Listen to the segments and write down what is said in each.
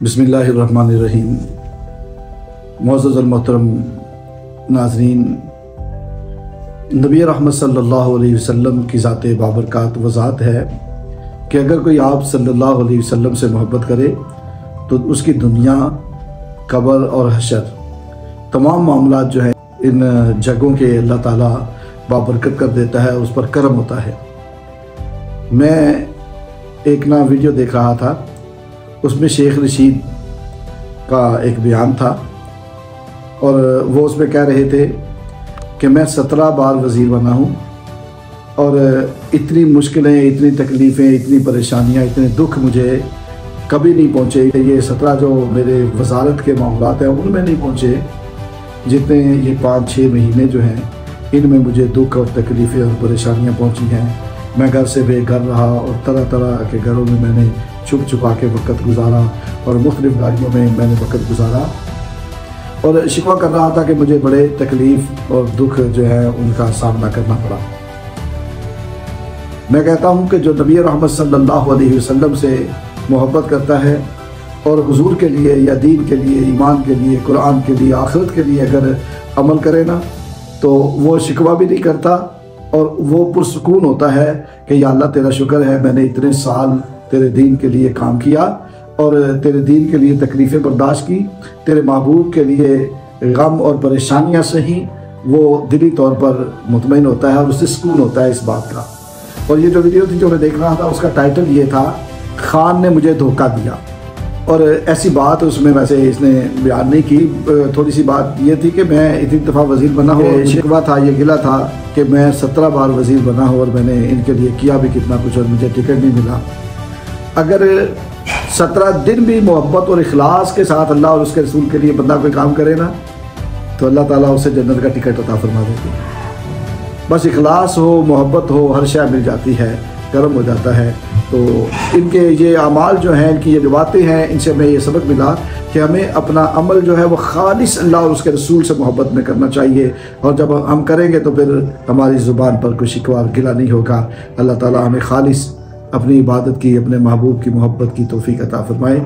बिस्मिल्लाहिर्रहमानिर्रहीम। मुअज़्ज़ज़ मोहतरम नाज़रीन, नबी रहमत सल्लल्लाहु अलैहि वसल्लम की ज़ात बाबरकात वज़ात है कि अगर कोई आप सल्लल्लाहु अलैहि वसल्लम से मोहब्बत करे तो उसकी दुनिया, कब्र और हशर तमाम मामलात जो हैं इन जगहों के अल्लाह ताला बाबरकत कर देता है, उस पर करम होता है। मैं एक वीडियो देख रहा था, उसमें शेख रशीद का एक बयान था और वो उसमें कह रहे थे कि मैं 17 बार वज़ीर बना हूँ और इतनी मुश्किलें, इतनी तकलीफ़ें, इतनी परेशानियाँ, इतने दुख मुझे कभी नहीं पहुँचे। ये 17 जो मेरे वज़ारत के मामलात हैं उनमें नहीं पहुँचे, जितने ये 5-6 महीने जो हैं इनमें मुझे दुख और तकलीफ़ें और परेशानियाँ पहुँची हैं। मैं घर से बेघर रहा और तरह तरह के घरों में मैंने छुप छुपा के वक़्त गुजारा और मुख्तलिफ़ गाड़ियों में मैंने वक़्त गुजारा और शिकवा कर रहा था कि मुझे बड़े तकलीफ़ और दुख जो है उनका सामना करना पड़ा। मैं कहता हूँ कि जो नबी रहमत सल्लल्लाहु अलैहि वसल्लम से मोहब्बत करता है और हुजूर के लिए या दीन के लिए, ईमान के लिए, कुरान के लिए, आखिरत के लिए अगर अमल करे ना तो वो शिकवा भी नहीं करता और वो पुरसुकून होता है कि या अल्लाह तेरा शुक्र है, मैंने इतने साल तेरे दीन के लिए काम किया और तेरे दीन के लिए तकलीफ़ें बर्दाश्त की, तेरे महबूब के लिए गम और परेशानियां सही। वो दिली तौर पर मुतमईन होता है और उससे सुकून होता है इस बात का। और ये जो वीडियो थी जो मैं देख रहा था उसका टाइटल ये था, खान ने मुझे धोखा दिया। और ऐसी बात उसमें वैसे इसने बयान नहीं की, थोड़ी सी बात ये थी कि मैं इतनी दफ़ा वज़ीर बना हो, शिकवा था, ये गिला था कि मैं 17 बार वज़ीर बना हो और मैंने इनके लिए किया भी कितना कुछ और मुझे टिकट नहीं मिला। अगर 17 दिन भी मोहब्बत और इखलास के साथ अल्लाह और उसके रसूल के लिए बंदा कोई काम करे ना तो अल्लाह ताला उसे जन्नत का टिकट अता फरमा देते हैं। बस इखलास हो, मोहब्बत हो, हर शय मिल जाती है, करम हो जाता है। तो इनके ये अमाल जो हैं, इनकी ये जो बातें हैं, इनसे हमें ये सबक मिला कि हमें अपना अमल जो है वो खालिस अल्लाह और उसके रसूल से मोहब्बत में करना चाहिए और जब हम करेंगे तो फिर हमारी ज़ुबान पर कोई शिकवा गिला नहीं होगा। अल्लाह ताला हमें खालिस अपनी इबादत की, अपने महबूब की मोहब्बत की तौफीक अता फरमाए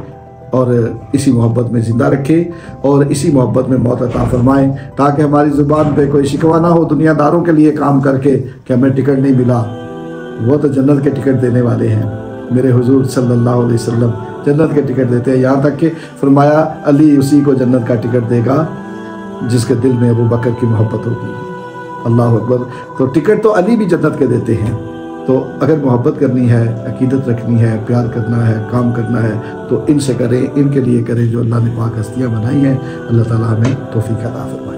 और इसी मोहब्बत में ज़िंदा रखे और इसी मोहब्बत में मौत अता फरमाए ताकि हमारी ज़ुबान पे कोई शिकवा ना हो दुनियादारों के लिए काम करके कि हमें टिकट नहीं मिला। वो तो जन्नत के टिकट देने वाले हैं। मेरे हुजूर सल्लल्लाहु अलैहि वसल्लम जन्नत के टिकट देते हैं, यहाँ तक कि फरमाया अली उसी को जन्नत का टिकट देगा जिसके दिल में अबू बकर की मोहब्बत होगी। अल्लाह अकबर। तो टिकट तो अली भी जन्नत के देते हैं। तो अगर मोहब्बत करनी है, अकीदत रखनी है, प्यार करना है, काम करना है तो इनसे करें, इनके लिए करें जो अल्लाह ने पाक हस्तियाँ बनाई हैं। अल्लाह ताला हमें तौफीक अता फरमाए।